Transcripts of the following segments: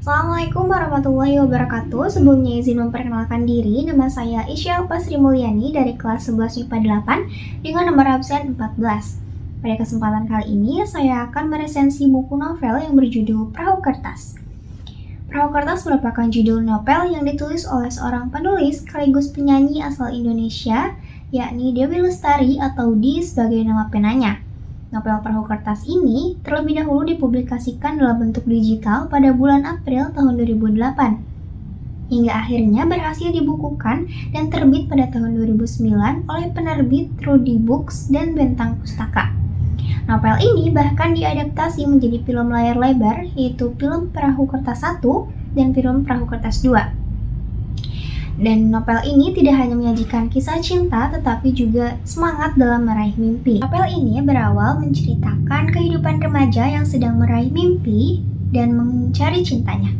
Assalamualaikum warahmatullahi wabarakatuh. Sebelumnya izin memperkenalkan diri, nama saya Isya Sri Mulyani dari kelas 11 IPA 8 dengan nomor absen 14. Pada kesempatan kali ini, saya akan meresensi buku novel yang berjudul Perahu Kertas. Perahu Kertas merupakan judul novel yang ditulis oleh seorang penulis sekaligus penyanyi asal Indonesia, yakni Dewi Lestari atau Di sebagai nama penanya. Novel Perahu Kertas ini terlebih dahulu dipublikasikan dalam bentuk digital pada bulan April tahun 2008, hingga akhirnya berhasil dibukukan dan terbit pada tahun 2009 oleh penerbit Rudy Books dan Bentang Pustaka. Novel ini bahkan diadaptasi menjadi film layar lebar, yaitu film Perahu Kertas 1 dan film Perahu Kertas 2. Dan novel ini tidak hanya menyajikan kisah cinta, tetapi juga semangat dalam meraih mimpi. Novel ini berawal menceritakan kehidupan remaja yang sedang meraih mimpi dan mencari cintanya.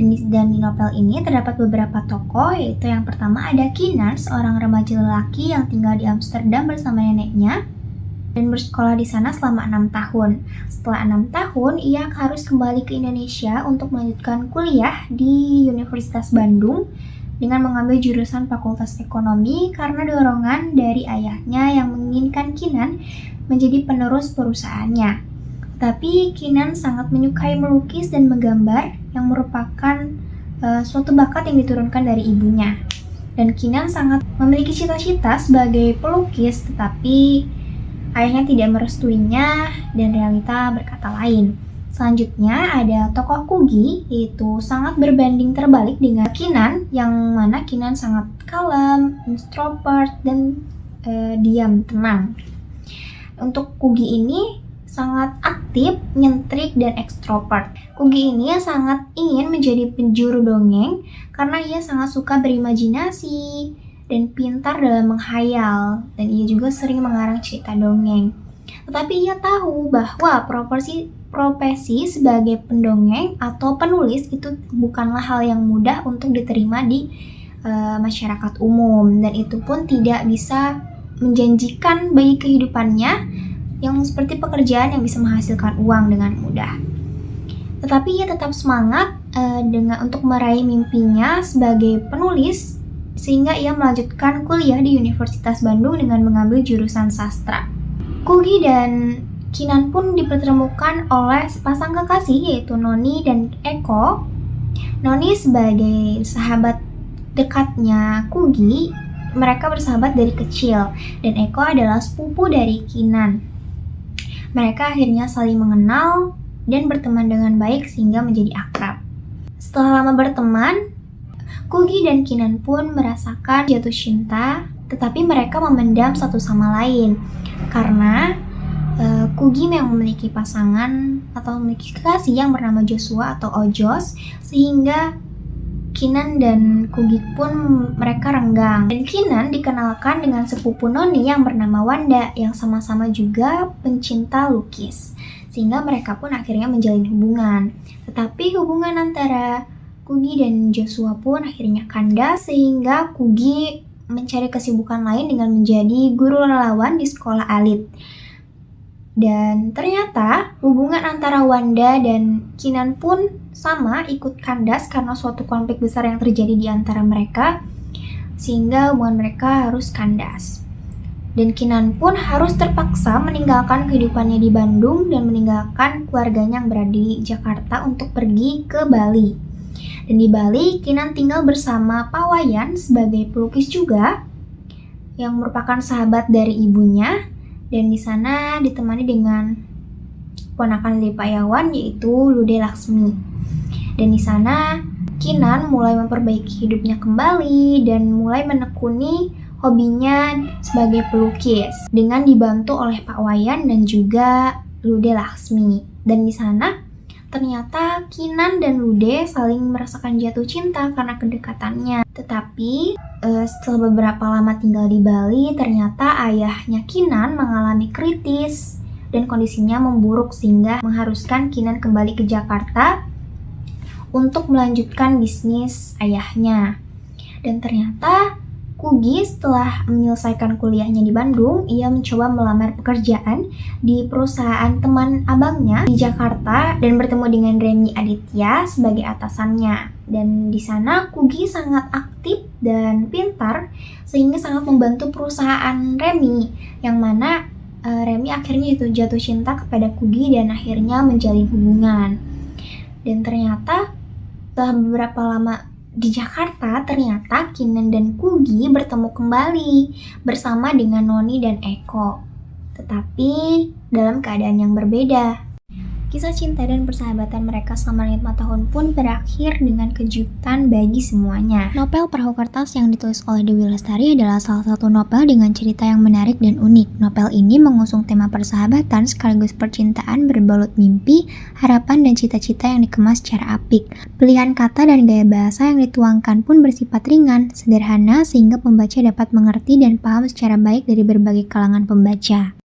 Dan di novel ini terdapat beberapa tokoh, yaitu yang pertama ada Kinan, seorang remaja lelaki yang tinggal di Amsterdam bersama neneknya dan bersekolah di sana selama 6 tahun. Setelah 6 tahun, ia harus kembali ke Indonesia untuk melanjutkan kuliah di Universitas Bandung dengan mengambil jurusan Fakultas Ekonomi karena dorongan dari ayahnya yang menginginkan Kinan menjadi penerus perusahaannya. Tapi Kinan sangat menyukai melukis dan menggambar yang merupakan suatu bakat yang diturunkan dari ibunya. Dan Kinan sangat memiliki cita-cita sebagai pelukis, tetapi ayahnya tidak merestuinya dan realita berkata lain. Selanjutnya ada tokoh Kugi, yaitu sangat berbanding terbalik dengan Kinan, yang mana Kinan sangat kalem, introvert, dan diam, tenang. Untuk Kugi ini sangat aktif, nyentrik, dan ekstrovert. Kugi ini sangat ingin menjadi penjuru dongeng karena ia sangat suka berimajinasi dan pintar dalam menghayal, dan ia juga sering mengarang cerita dongeng. Tetapi ia tahu bahwa profesi sebagai pendongeng atau penulis itu bukanlah hal yang mudah untuk diterima di masyarakat umum, dan itu pun tidak bisa menjanjikan bagi kehidupannya yang seperti pekerjaan yang bisa menghasilkan uang dengan mudah. Tetapi ia tetap semangat untuk meraih mimpinya sebagai penulis, sehingga ia melanjutkan kuliah di Universitas Bandung dengan mengambil jurusan sastra. Kugi dan Kinan pun dipertemukan oleh sepasang kekasih, yaitu Noni dan Eko. Noni sebagai sahabat dekatnya Kugi, mereka bersahabat dari kecil, dan Eko adalah sepupu dari Kinan. Mereka akhirnya saling mengenal dan berteman dengan baik sehingga menjadi akrab. Setelah lama berteman, Kugi dan Kinan pun merasakan jatuh cinta, tetapi mereka memendam satu sama lain karena Kugi yang memiliki pasangan atau memiliki kekasih yang bernama Joshua atau Ojos, sehingga Kinan dan Kugi pun mereka renggang. Dan Kinan dikenalkan dengan sepupu Noni yang bernama Wanda yang sama-sama juga pencinta lukis, sehingga mereka pun akhirnya menjalin hubungan. Tetapi hubungan antara Kugi dan Joshua pun akhirnya kandas, sehingga Kugi mencari kesibukan lain dengan menjadi guru relawan di sekolah elit. Dan ternyata hubungan antara Wanda dan Kinan pun sama, ikut kandas karena suatu konflik besar yang terjadi di antara mereka, sehingga hubungan mereka harus kandas. Dan Kinan pun harus terpaksa meninggalkan kehidupannya di Bandung dan meninggalkan keluarganya yang berada di Jakarta untuk pergi ke Bali. Dan di Bali, Kinan tinggal bersama Pak Wayan sebagai pelukis juga, yang merupakan sahabat dari ibunya, dan di sana ditemani dengan ponakan dari Pak Yawan, yaitu Lude Laksmi. Dan di sana Kinan mulai memperbaiki hidupnya kembali dan mulai menekuni hobinya sebagai pelukis dengan dibantu oleh Pak Wayan dan juga Lude Laksmi. Dan di sana ternyata Kinan dan Lude saling merasakan jatuh cinta karena kedekatannya. Tetapi setelah beberapa lama tinggal di Bali, ternyata ayahnya Kinan mengalami kritis dan kondisinya memburuk sehingga mengharuskan Kinan kembali ke Jakarta untuk melanjutkan bisnis ayahnya. Dan ternyata Kugi setelah menyelesaikan kuliahnya di Bandung, ia mencoba melamar pekerjaan di perusahaan teman abangnya di Jakarta dan bertemu dengan Remy Aditya sebagai atasannya. Dan di sana Kugi sangat aktif dan pintar sehingga sangat membantu perusahaan Remy, yang mana Remy akhirnya itu jatuh cinta kepada Kugi dan akhirnya menjalin hubungan. Dan ternyata setelah beberapa lama di Jakarta, ternyata Kinan dan Kugi bertemu kembali bersama dengan Noni dan Eko, tetapi dalam keadaan yang berbeda. Kisah cinta dan persahabatan mereka selama 5 tahun pun berakhir dengan kejutan bagi semuanya. Novel Perahu Kertas yang ditulis oleh Dewi Lestari adalah salah satu novel dengan cerita yang menarik dan unik. Novel ini mengusung tema persahabatan sekaligus percintaan berbalut mimpi, harapan, dan cita-cita yang dikemas secara apik. Pilihan kata dan gaya bahasa yang dituangkan pun bersifat ringan, sederhana, sehingga pembaca dapat mengerti dan paham secara baik dari berbagai kalangan pembaca.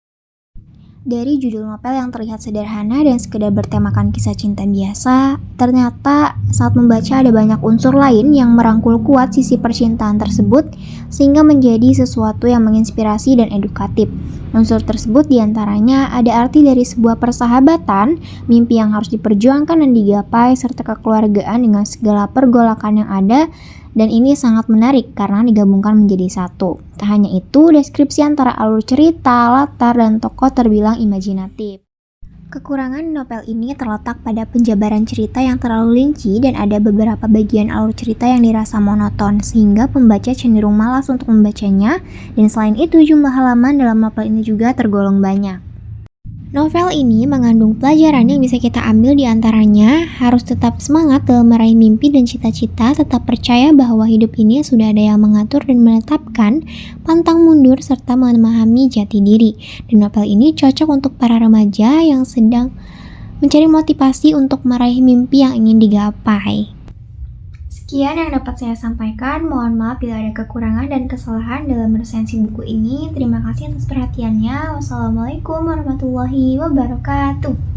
Dari judul novel yang terlihat sederhana dan sekedar bertemakan kisah cinta biasa, ternyata saat membaca ada banyak unsur lain yang merangkul kuat sisi percintaan tersebut sehingga menjadi sesuatu yang menginspirasi dan edukatif. Unsur tersebut diantaranya ada arti dari sebuah persahabatan, mimpi yang harus diperjuangkan dan digapai, serta kekeluargaan dengan segala pergolakan yang ada. Dan ini sangat menarik karena digabungkan menjadi satu. Tak hanya itu, deskripsi antara alur cerita, latar, dan tokoh terbilang imajinatif. Kekurangan novel ini terletak pada penjabaran cerita yang terlalu rinci dan ada beberapa bagian alur cerita yang dirasa monoton sehingga pembaca cenderung malas untuk membacanya, dan selain itu jumlah halaman dalam novel ini juga tergolong banyak. Novel ini mengandung pelajaran yang bisa kita ambil diantaranya harus tetap semangat dalam meraih mimpi dan cita-cita, tetap percaya bahwa hidup ini sudah ada yang mengatur dan menetapkan, pantang mundur, serta memahami jati diri. Dan novel ini cocok untuk para remaja yang sedang mencari motivasi untuk meraih mimpi yang ingin digapai. Sekian yang dapat saya sampaikan, mohon maaf bila ada kekurangan dan kesalahan dalam resensi buku ini. Terima kasih atas perhatiannya. Wassalamualaikum warahmatullahi wabarakatuh.